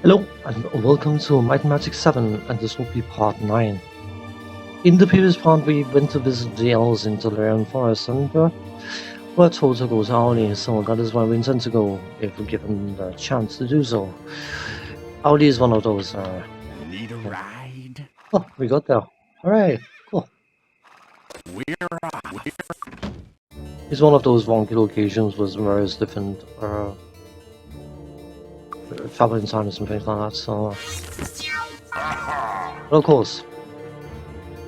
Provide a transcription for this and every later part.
Hello and welcome to Might Magic VII, and this will be part 9. In the previous part we went to visit the elves in Delirium Forest and we're told to go to Auli, so that is where we intend to go if we're given the chance to do so. Auli is one of those... Need a ride? Oh, we got there. Alright, cool. We're off. It's one of those wonky locations with various different traveling times and things like that, so... But of course,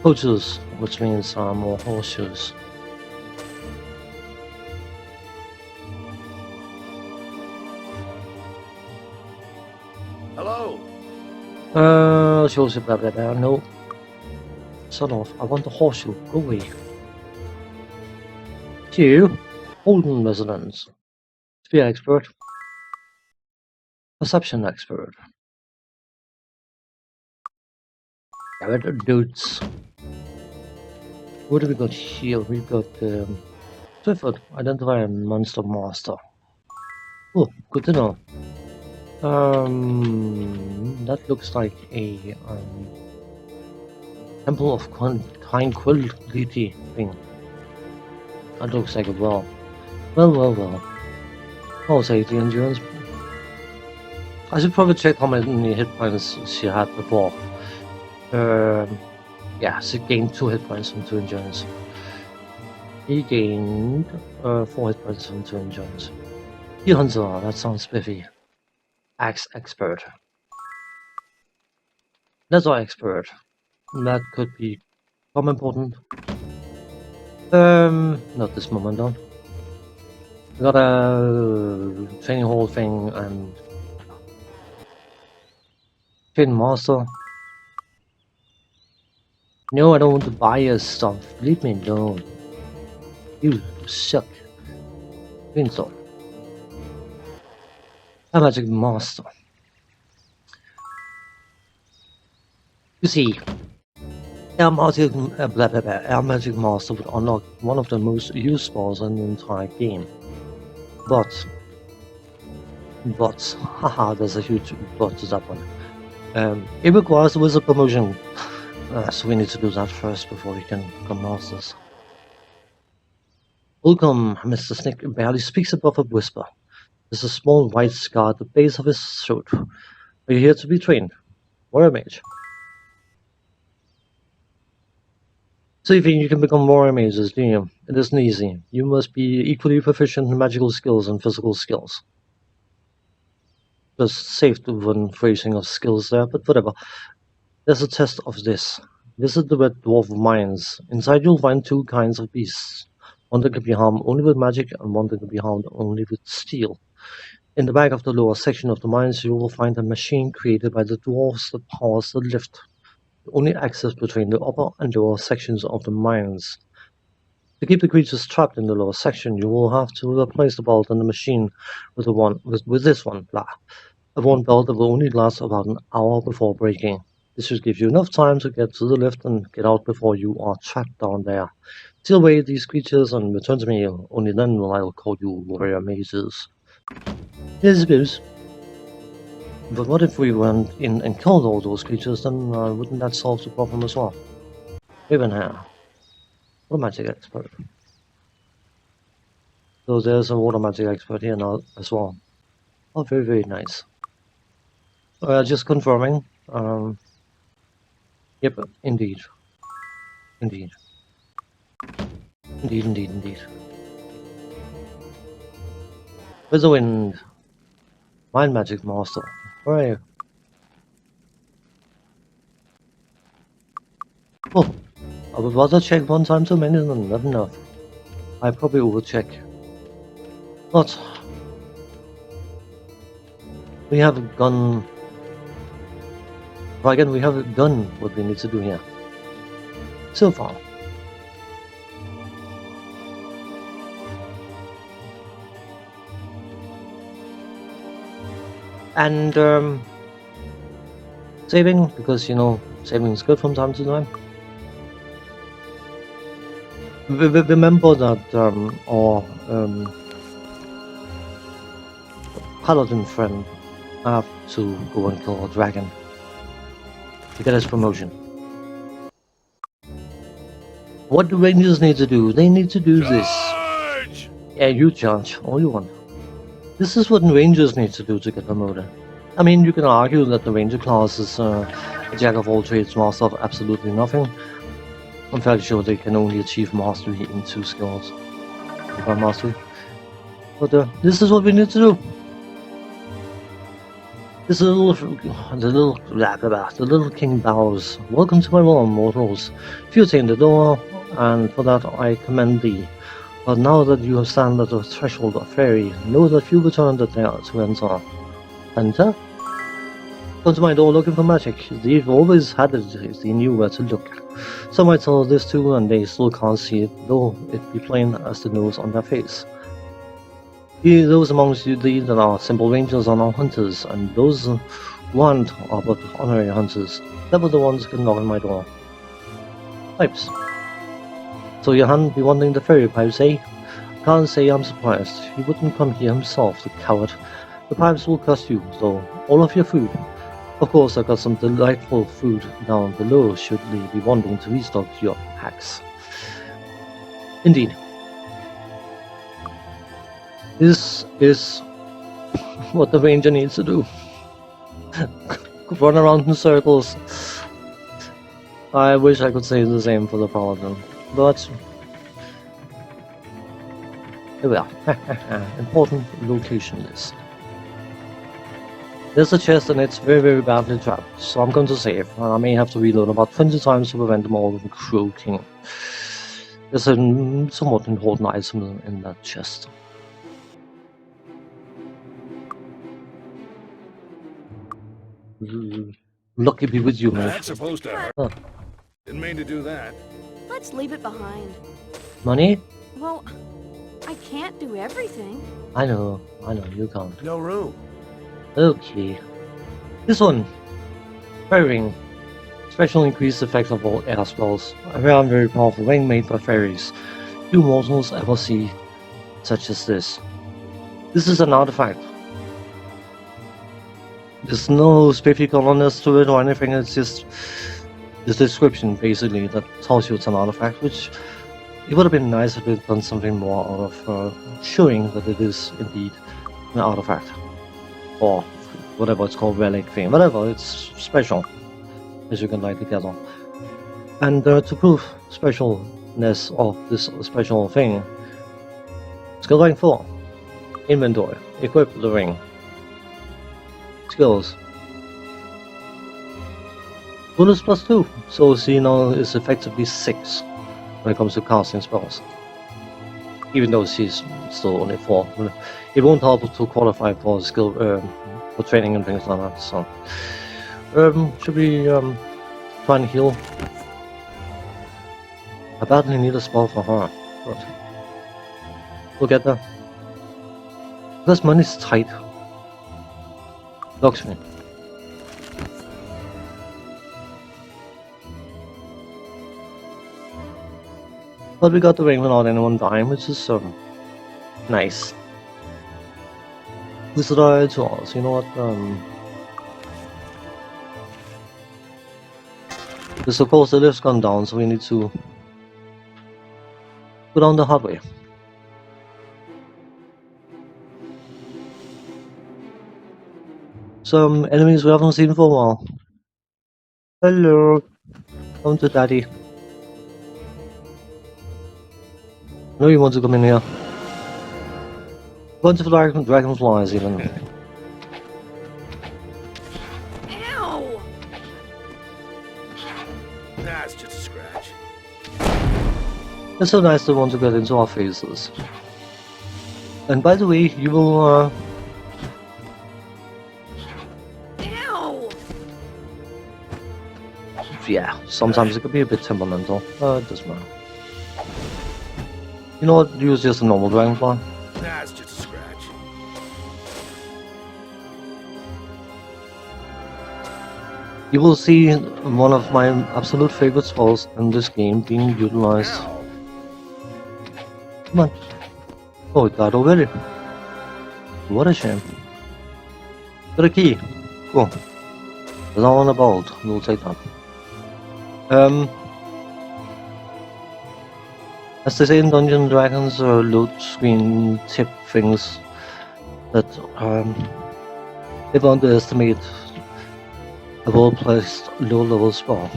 coaches, which means more horseshoes. Hello. Shows blah blah blah. No. Son of, I want the horseshoe. Go away. You, Holden residence. Spear expert. Perception expert. Garrett dudes. What do we got here? We've got Swiftfoot, identify a monster master. Oh, good to know. That looks like a temple of tranquility thing. That looks like a well. Well. I'll say the endurance. I should probably check how many hit points she had before. Yeah, she gained 2 hit points from 2 endurance. He gained 4 hit points from 2 endurance. He Hunter, that sounds spiffy. Axe expert. Leather expert. That could be some important. Not this moment though. We got a training hall thing and training master. No, I don't want to buy your stuff. Leave me alone. You suck. Windsor. A magic master. You see, our magic master would unlock one of the most used spells in the entire game. But, haha, there's a huge but to that one. It requires a wizard promotion. So we need to do that first before we can become masters. Welcome, Mr. Snake barely speaks above a whisper. There's a small white scar at the base of his throat. Are you here to be trained? Warrior mage. So you think you can become warrior mages, do you? It isn't easy. You must be equally proficient in magical skills and physical skills. Just safe to run phrasing of skills there, but whatever. There's a test of this. Visit the Red Dwarf Mines. Inside you'll find 2 kinds of beasts. One that can be harmed only with magic and one that can be harmed only with steel. In the back of the lower section of the mines you will find a machine created by the dwarves that powers the lift. The only access between the upper and lower sections of the mines. To keep the creatures trapped in the lower section, you will have to replace the bolt in the machine with this one. A worn belt that will only last about an hour before breaking. This should give you enough time to get to the lift and get out before you are trapped down there. Steal away these creatures and return to me, only then will I call you warrior mages. Yes, I suppose. But what if we went in and killed all those creatures, then wouldn't that solve the problem as well? Even here. Water magic expert. So there's a water magic expert here now as well. Oh, very nice. Just confirming. Yep, indeed. Indeed. With the wind. Mind magic master. Where are you? Oh, I would rather check one time too many than not enough. I probably overcheck. But we have gone. Again, we have done what we need to do here. So far. And saving, because you know, saving is good from time to time. Remember that our paladin friend I have to go and kill a dragon to get his promotion. What do rangers need to do? They need to do this. Charge! Yeah, you charge all you want. This is what rangers need to do to get promoted. I mean, you can argue that the ranger class is a jack of all trades, master of absolutely nothing. I'm fairly sure they can only achieve mastery in 2 skills. Mastery. But this is what we need to do. The little king bows. Welcome to my realm, mortals. Few attain the door, and for that I commend thee. But now that you have stand at the threshold of Faerie, know that few return that they are to enter. Enter? Come to my door looking for magic. They've always had it if they knew where to look. Some might tell this too, and they still can't see it, though it be plain as the nose on their face. Those amongst you that are simple rangers are now hunters, and those who aren't are but honorary hunters. They were the ones who can knock on my door. Pipes. So you hadn't be wanting the fairy pipes, eh? Can't say I'm surprised. He wouldn't come here himself, the coward. The pipes will cost you, though, all of your food. Of course, I've got some delightful food down below should you be wanting to restock your packs. Indeed. This is what the ranger needs to do. Run around in circles. I wish I could say the same for the paladin, but here we are. Important location list. There's a chest and it's very badly trapped, so I'm going to save. I may have to reload about 20 times to prevent them all from croaking. There's a somewhat important item in that chest. Lucky be with you, mate. That's supposed to hurt. Huh. Didn't mean to do that. Let's leave it behind. Money? Well, I can't do everything. I know, you can't. No room. Okay. This one. Fairing. Special increased effect of all air spells. A rare and very powerful ring made by fairies. Few mortals ever see such as this. This is an artifact. There's no spiffy columns to it or anything, it's just the description basically that tells you it's an artifact, which it would have been nice if they'd done something more out of showing that it is indeed an artifact. Or whatever it's called, relic thing, whatever, it's special, as you can like together. And to prove specialness of this special thing, skill rank 4, inventory, equip the ring. Skills. Bonus +2, so see now is effectively 6 when it comes to casting spells. Even though she's still only 4. It won't help to qualify for skill for training and things like that, so should we try and heal? I badly need a spell for her, but we'll get there. Because money's tight. Lakshmi. But we got the ring without anyone dying, which is nice. Who's the to us? You know what? Because of course the lift's gone down, so we need to go down the hard way. Some enemies we haven't seen for a while. Hello. Come to daddy. I know you want to come in here. Bunch of dragonflies even. Ow! That's just a scratch. It's so nice to want to get into our faces. And by the way, you will yeah, sometimes it could be a bit temperamental, it doesn't matter. You know what, use just a normal dragonfly. That's just a scratch. You will see one of my absolute favorite spells in this game being utilized. Ow. Come on. Oh, it died already. What a shame. Got a key. Cool. There's all on the board. We'll take that. As they say in Dungeons & Dragons, load screen tip things that never underestimate a well-placed low-level spell.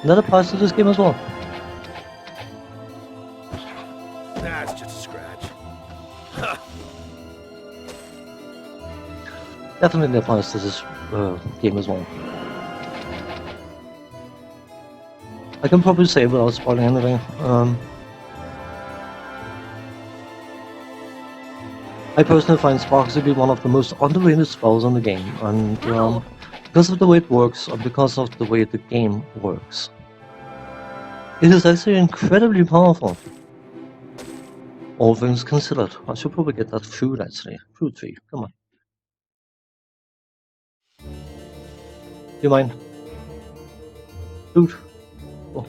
And that applies to this game as well. Nah, it's just a scratch. Definitely applies to this game as well. I can probably say without spoiling anything. I personally find Sparks to be one of the most underrated spells in the game, and because of the way it works, and because of the way the game works, it is actually incredibly powerful. All things considered. I should probably get that food actually. Fruit tree, come on. Do you mind? Food? Oh.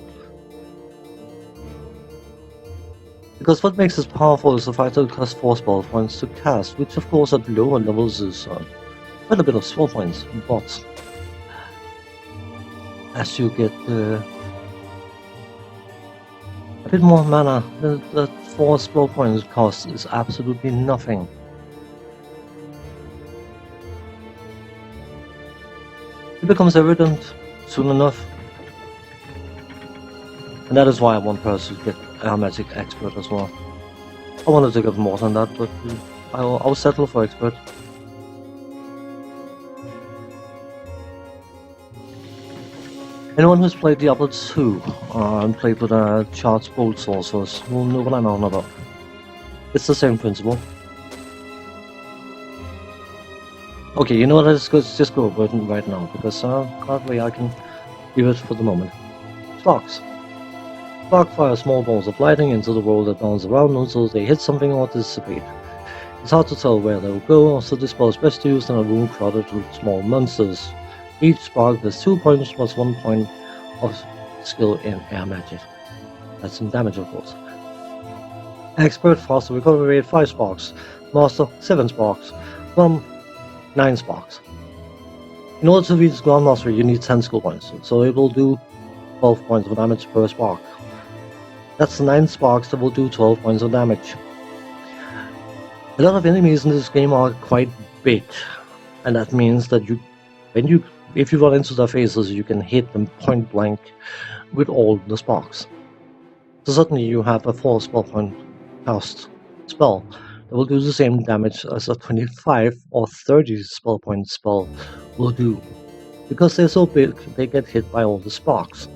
Because what makes this powerful is the fact that it costs 4 spell points to cast, which of course at lower levels is quite a bit of spell points, but as you get a bit more mana, that 4 spell points cost is absolutely nothing. It becomes evident soon enough, and that is why I want her to get a magic expert as well. I wanted to get more than that, but I'll settle for expert. Anyone who's played Diablo 2 and played with a charged bolt sorcerers will know what I'm on about. It's the same principle. Okay, you know what? Let's just go over it right now, because that way I can leave it for the moment. Sparks. Spark fires small balls of lightning into the world that bounce around until they hit something or dissipate. It's hard to tell where they'll go, so this spell is best used in a room crowded with small monsters. Each spark has 2 points plus 1 point of skill in air magic. That's some damage, of course. Expert, faster recovery rate 5 sparks. Master 7 sparks. Plum 9 sparks. In order to reach Grand Mastery, you need 10 skill points, so it will do 12 points of damage per spark. That's 9 sparks that will do 12 points of damage. A lot of enemies in this game are quite big, and that means that if you run into their faces, you can hit them point blank with all the sparks. So suddenly you have a 4 spell point cast spell that will do the same damage as a 25 or 30 spell point spell will do. Because they're so big, they get hit by all the sparks.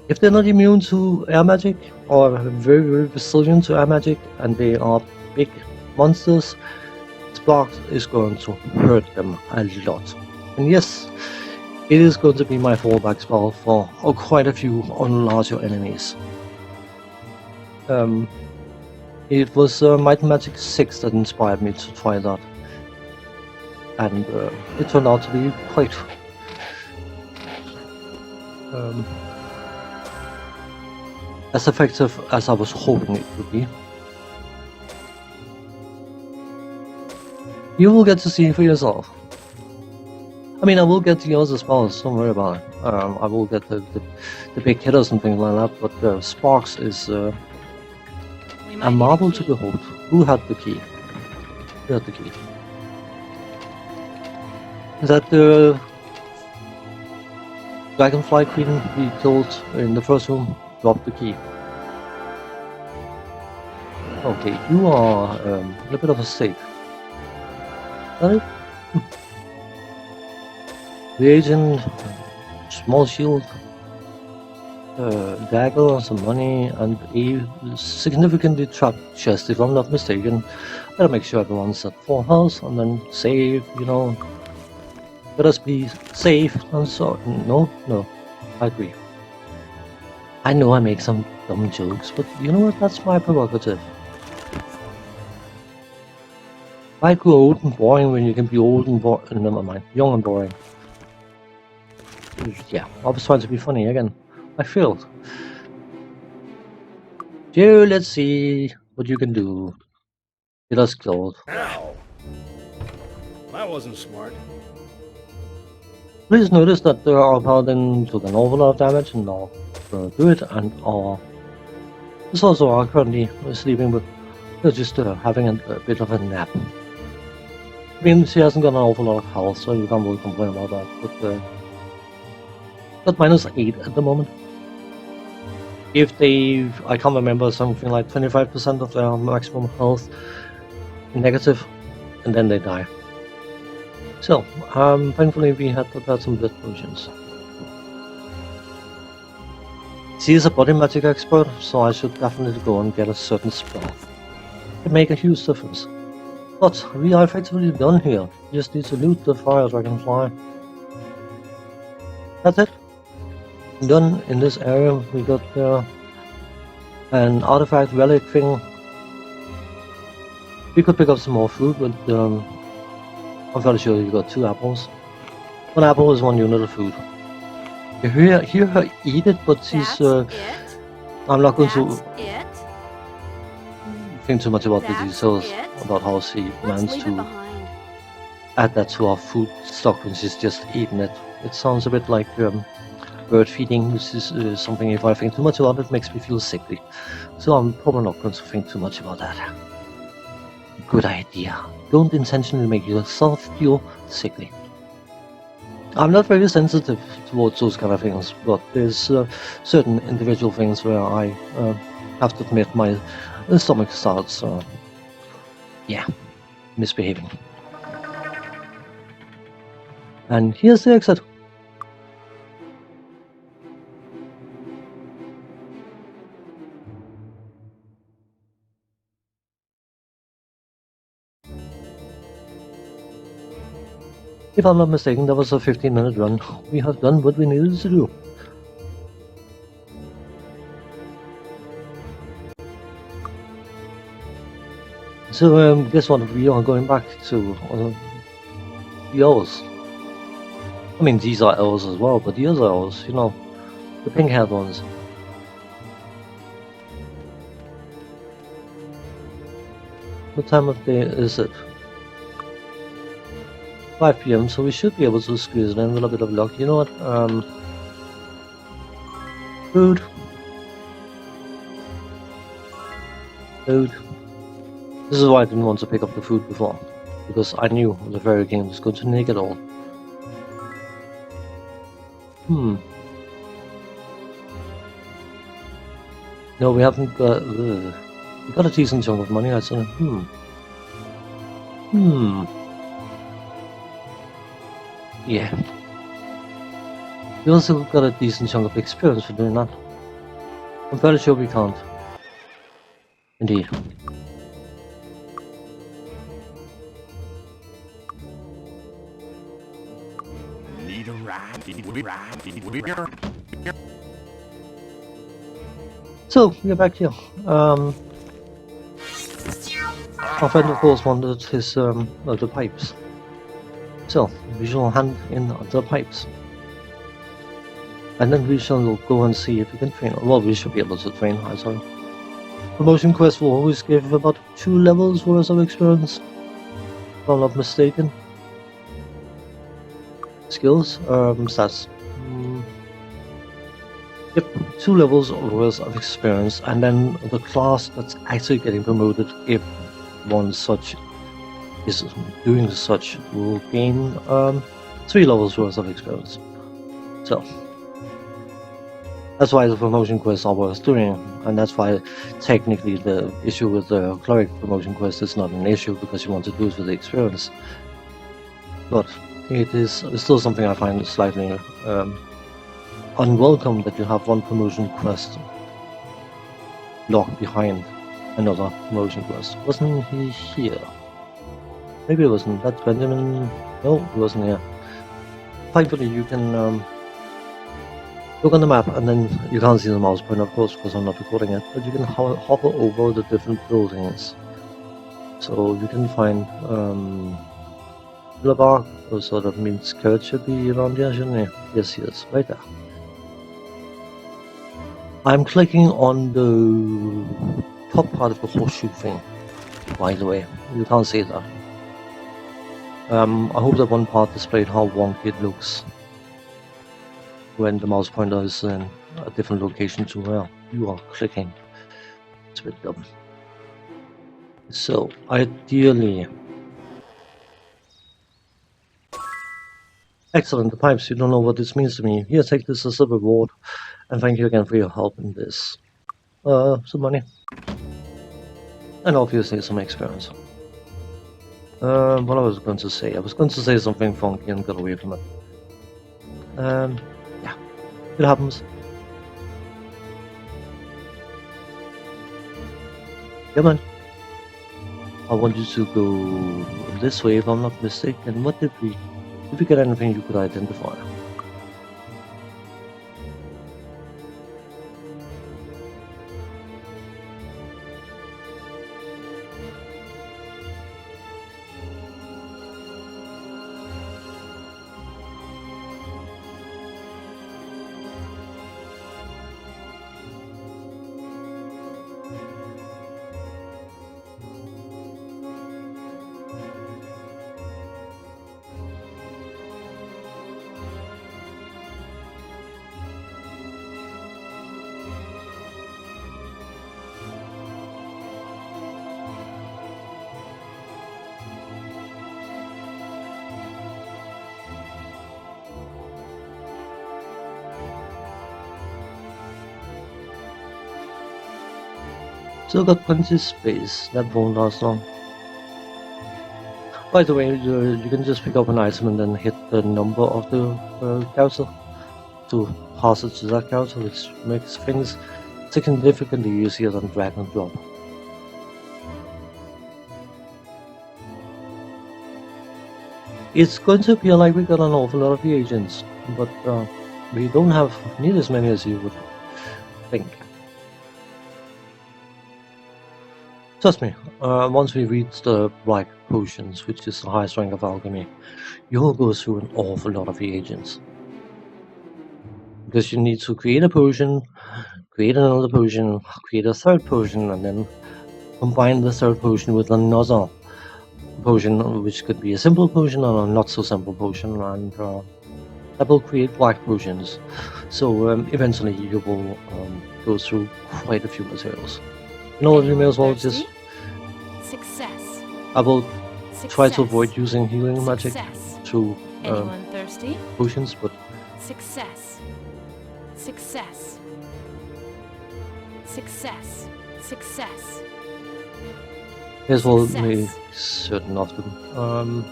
If they're not immune to air magic, or very, very resilient to air magic, and they are big monsters, Sparks is going to hurt them a lot. And yes, it is going to be my fallback spell for quite a few on larger enemies. It was Might Magic VI that inspired me to try that. And it turned out to be quite as effective as I was hoping it would be. You will get to see for yourself. I mean, I will get the other spells, don't worry about it. I will get the big hitters and things like that, but Sparks is a marvel to behold. Who had the key? Who had the key? Is that the Dragonfly Queen we killed in the first room? Drop the key. Okay, you are a bit of a safe. That it? The agent, small shield, dagger, some money, and a significantly trapped chest, if I'm not mistaken. Better make sure everyone's at full health, and then save, you know. Let us be safe and so. No, I agree. I know I make some dumb jokes, but you know what? That's my prerogative. Why go old and boring when you can be old and boring? Never mind, young and boring. Yeah, I was trying to be funny again. I failed. So let's see. what you can do. Get us killed. Ow! That wasn't smart. Please notice that our paladin took an awful lot of damage and now do it, and our this also are currently sleeping, but they're just having a bit of a nap. I mean, she hasn't got an awful lot of health, so you can't really complain about that. But got -8 at the moment. If they, I can't remember, something like 25% of their maximum health negative, and then they die. So, thankfully we had prepared some blood potions. She is a body magic expert, so I should definitely go and get a certain spell. It make a huge difference. But we are effectively done here. We just need to loot the fire dragonfly. That's it. Done in this area. We got an artifact relic thing. We could pick up some more food, but I'm fairly sure you got 2 apples. 1 apple is 1 unit of food. You hear her eat it, but she's I'm not going to think too much about the details about how she managed to add that to our food stock when she's just eating it. It sounds a bit like bird feeding, which is something, if I think too much about it, makes me feel sickly. So I'm probably not going to think too much about that. Good idea. Don't intentionally make yourself feel sickly. I'm not very sensitive towards those kind of things, but there's certain individual things where I have to admit my stomach starts, misbehaving. And here's the exit. If I'm not mistaken, that was a 15-minute run. We have done what we needed to do. So, guess what? We are going back to the elves. I mean, these are elves as well, but the other elves, you know, the pink-haired ones. What time of day is it? 5 PM, so we should be able to squeeze it in with a bit of luck. You know what? Food. Food. This is why I didn't want to pick up the food before, because I knew the Fairy King was going to nick it all. No, we haven't got... we got a decent chunk of money, I'd say. Yeah. We also got a decent chunk of experience for doing that. I'm fairly sure we can't. Indeed. Need a ride. So, we're back here. Our friend, of course, wanted his the pipes. So, we shall hand in the pipes. And then we shall go and see if we can train. Well, we should be able to train, I'm sorry. Promotion quest will always give about 2 levels worth of experience, if I'm not mistaken. Skills, stats. Yep, 2 levels worth of experience, and then the class that's actually getting promoted, if one such is doing such, will gain 3 levels worth of experience. So that's why the promotion quests are worth doing, and that's why technically the issue with the cleric promotion quest is not an issue, because you want to do it for the experience. But it is still something I find slightly unwelcome that you have one promotion quest locked behind another promotion quest. Wasn't he here? Maybe it wasn't. That's Benjamin. No, he wasn't here. Thankfully, you can look on the map, and then you can't see the mouse pointer, of course, because I'm not recording it, but you can hover over the different buildings. So you can find Bar, so that means Kurt should be around here, shouldn't he? Yes, he is, right there. I'm clicking on the top part of the horseshoe thing, by the way. You can't see that. I hope that one part displayed how wonky it looks when the mouse pointer is in a different location to where you are clicking. It's a bit dumb. So, ideally... Excellent, the pipes. You don't know what this means to me. Here, take this as a reward, and thank you again for your help in this. Some money. And obviously some experience. What I was going to say? I was going to say something funky and got away from it. Yeah, it happens. Come on. I want you to go this way if I'm not mistaken. What did we... Did we get anything you could identify? Still got plenty of space, that won't last long. By the way, you can just pick up an item and then hit the number of the character to pass it to that character, which makes things significantly easier than drag and drop. It's going to appear like we got an awful lot of reagents, but we don't have nearly as many as you would think. Trust me, once we reach the black potions, which is the highest rank of alchemy, you'll go through an awful lot of reagents. Because you need to create a potion, create another potion, create a third potion, and then combine the third potion with another potion, which could be a simple potion or a not so simple potion, and that will create black potions. So eventually you will go through quite a few materials. You know what, we may as well just... Success. I will try to Success. avoid using healing magic Success. through Anyone thirsty? potions, but Success. Success. Success. Success. here's what Success. make certain of them.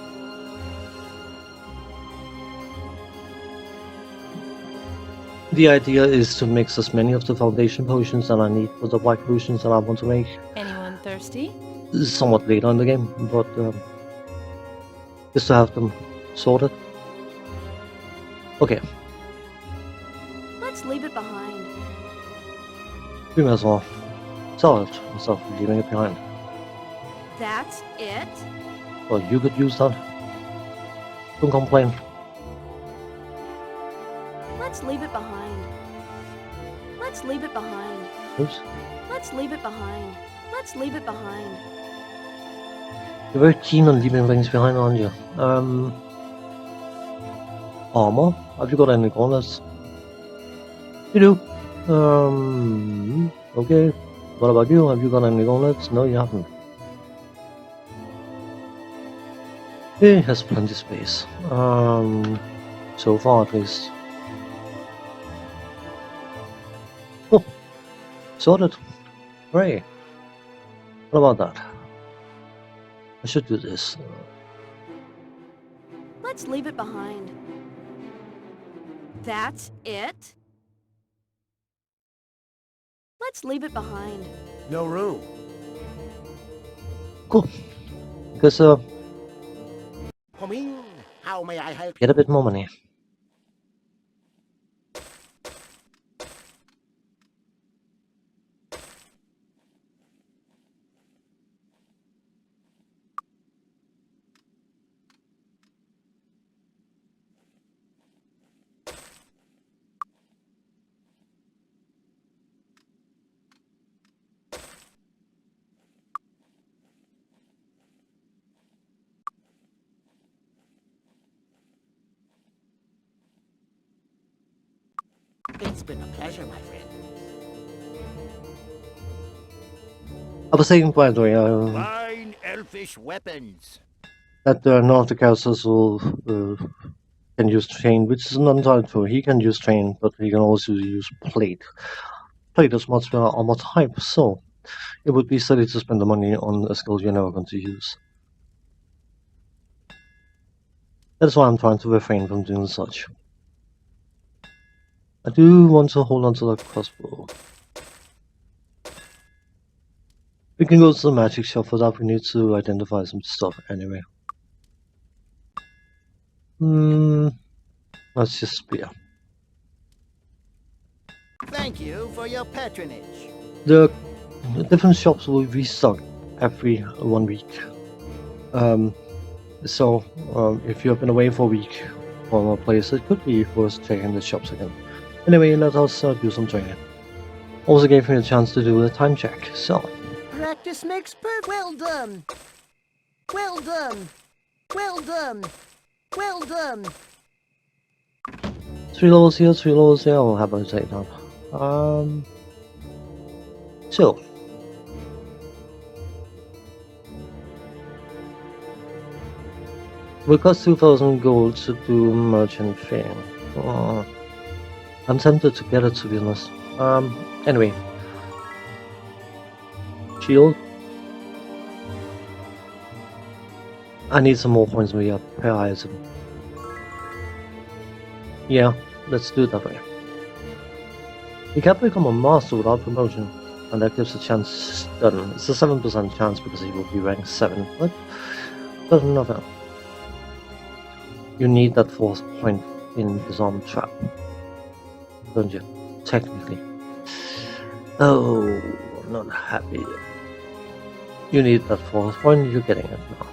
The idea is to mix as many of the foundation potions that I need for the black potions that I want to make Anyone thirsty? somewhat later in the game, but just to have them sorted. Okay, Let's leave it behind. we may as well sell it instead of leaving it behind. That's it? Well, you could use that. Don't complain. Let's leave it behind. Let's leave it behind. Oops. Let's leave it behind. Let's leave it behind. You're very keen on leaving things behind, aren't you? Armor? Have you got any gauntlets? You do. Okay. What about you? Have you got any gauntlets? No, you haven't. He has plenty of space. So far at least. Oh, sorted. Hooray. What about that? I should do this. Let's leave it behind. That's it? Let's leave it behind. No room. Cool. Because Come in. How may I help? get a bit more money. been a pleasure, my friend. I was saying, by the way, Fine elfish weapons. that none of the characters will can use train, which is not entirely true. He can use train, but he can also use plate. Plate is much better armor type, so it would be silly to spend the money on a skill you're never going to use. That's why I'm trying to refrain from doing such. I do want to hold on to the crossbow. We can go to the magic shop for that. We need to identify some stuff anyway. Let's just spear. Thank you for your patronage. The different shops will restock every 1 week. So if you have been away for a week from a place, it could be worth checking the shops again. Anyway, let us do some training. Also gave me a chance to do a time check, so... Practice makes perfect. Well done. Well done. Well done. Well done. 3 levels here, 3 levels there, I'll have a take down. So... we cost 2,000 gold to do merchant thing. I'm tempted to get it, to be honest. Anyway. Shield. I need some more points per item. Yeah, let's do it that way. You can become a master without promotion, and that gives a chance done. It's a 7% chance because he will be ranked 7, but does nothing. You need that 4th point in disarm trap, don't you? Technically. Oh, I'm not happy. You need that 4th point, you're getting it now.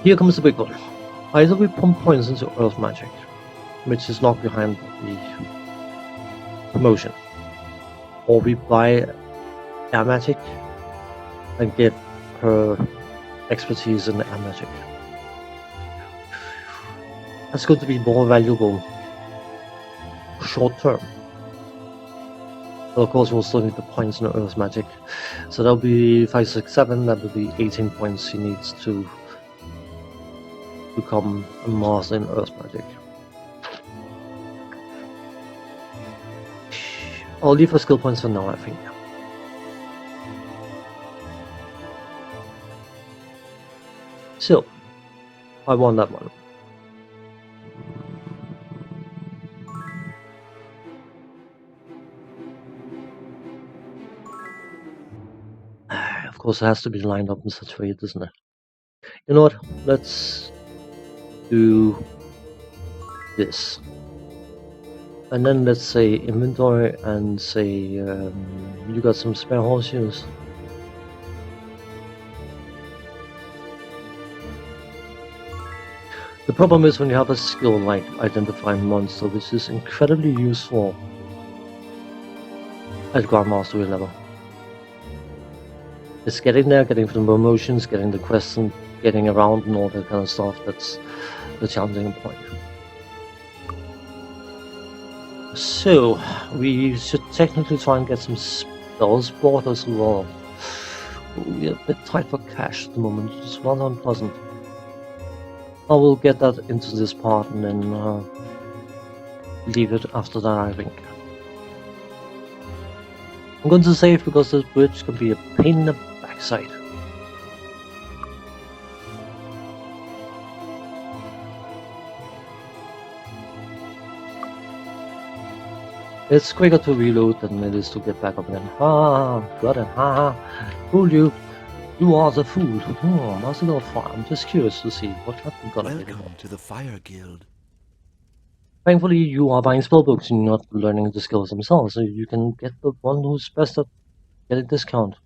Here comes the big one. Either we pump points into Earth Magic, which is not behind the promotion, or we buy Air Magic and get her expertise in Air Magic. That's going to be more valuable short term. But of course, we'll still need the points in Earth Magic. So that'll be 5, 6, 7. That will be 18 points he needs to become a master in Earth Magic. I'll leave for skill points for now, I think. So, I won that one. Of course, it has to be lined up in such a way, doesn't it? You know what? Let's do this. And then let's say inventory and say you got some spare horseshoes. The problem is when you have a skill like identifying monster, which is incredibly useful at Grandmastery level. It's getting there, getting the promotions, getting the quests, and getting around and all that kind of stuff. That's the challenging point. So, we should technically try and get some spells bought as well. We're a bit tight for cash at the moment, it's rather unpleasant. I will get that into this part and then leave it after that, I think. I'm going to save because this bridge can be a pain in the backside. It's quicker to reload than it is to get back up again. Ha! Got it! Ha! Fooled you! You are the fool! Oh, that's a little fun. I'm just curious to see what happened. Welcome to the Fire Guild. Thankfully, you are buying spellbooks and not learning the skills themselves, so you can get the one who's best at getting a discount.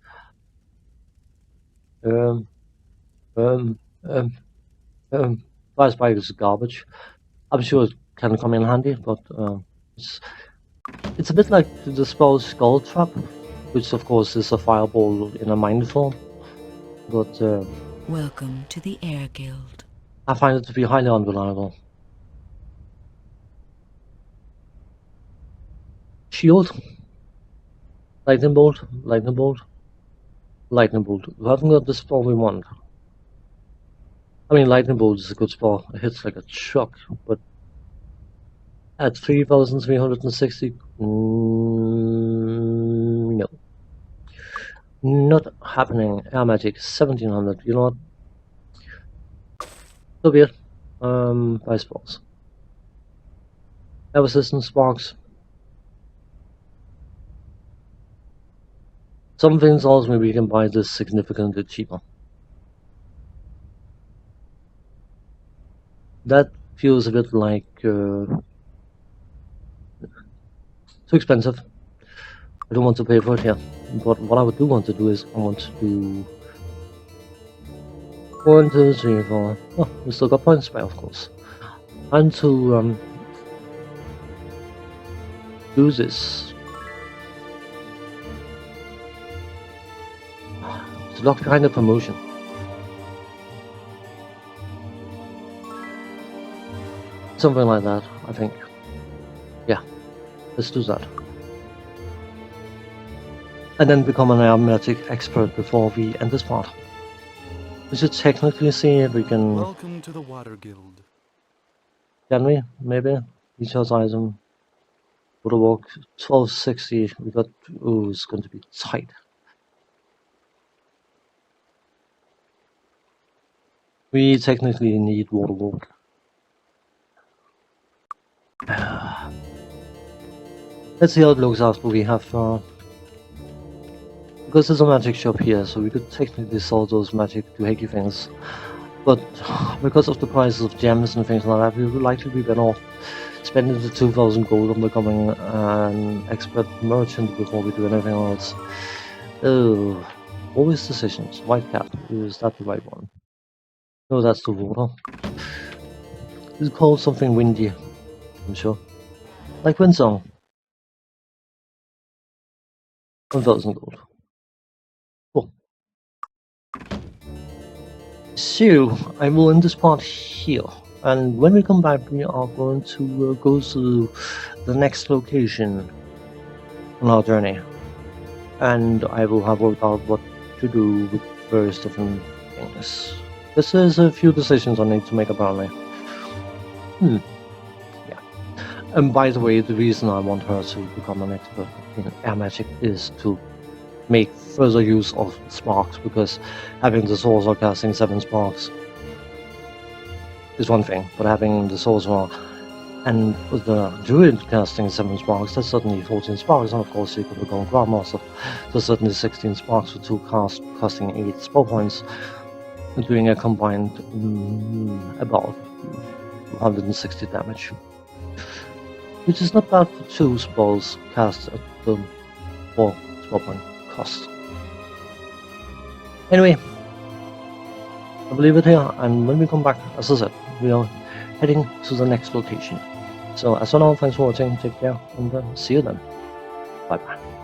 Price bike is garbage. I'm sure it can come in handy, but it's a bit like the spell Skull Trap, which of course is a fireball in a mind form. But Welcome to the Air Guild. I find it to be highly unreliable. Shield. Lightning bolt. Lightning bolt. Lightning bolt. We haven't got the spell we want. I mean, lightning bolt is a good spell. It hits like a truck, but at 3,360, no, not happening. Air magic 1,700. You know what? So be it. Buy sparks. Air resistance sparks. Some things tells me we can buy this significantly cheaper. That feels a bit like too expensive. I don't want to pay for it here. But what I do want to do is I want to do 1, 2, 3, 4. Oh, we still got points by, of course. And to do this. To lock behind the promotion. Something like that, I think. Yeah, let's do that. And then become an air magic expert before we end this part. We should technically see if we can... Welcome to the Water Guild. Can we? Maybe? Recharge item. Water walk. 1260. We got... Ooh, it's going to be tight. We technically need water walk. Let's see how it looks after we have... because there's a magic shop here, so we could technically sell those magic doohickey things. But because of the prices of gems and things like that, we would likely be better off spending the 2,000 gold on becoming an expert merchant before we do anything else. Oh, always decisions. White cap, is that the right one? No, that's the water. It's called something windy, I'm sure. Like Windsong. 1,000 gold. Cool. So, I will end this part here. And when we come back, we are going to go to the next location on our journey. And I will have worked out what to do with various different things. There's a few decisions I need to make apparently. Yeah. And by the way, the reason I want her to become an expert in air magic is to make further use of sparks, because having the sorcerer casting 7 sparks is one thing, but having the sorcerer and the druid casting 7 sparks, that's certainly 14 sparks, and of course you can become grandmaster, so certainly 16 sparks for 2 casts, costing 8 spell points, and doing a combined about 160 damage. Which is not bad for 2 spells cast at the 4 spell point cost. Anyway, I will leave it here, and when we come back, as I said, we are heading to the next location. So as for now, thanks for watching, take care, and see you then. Bye bye.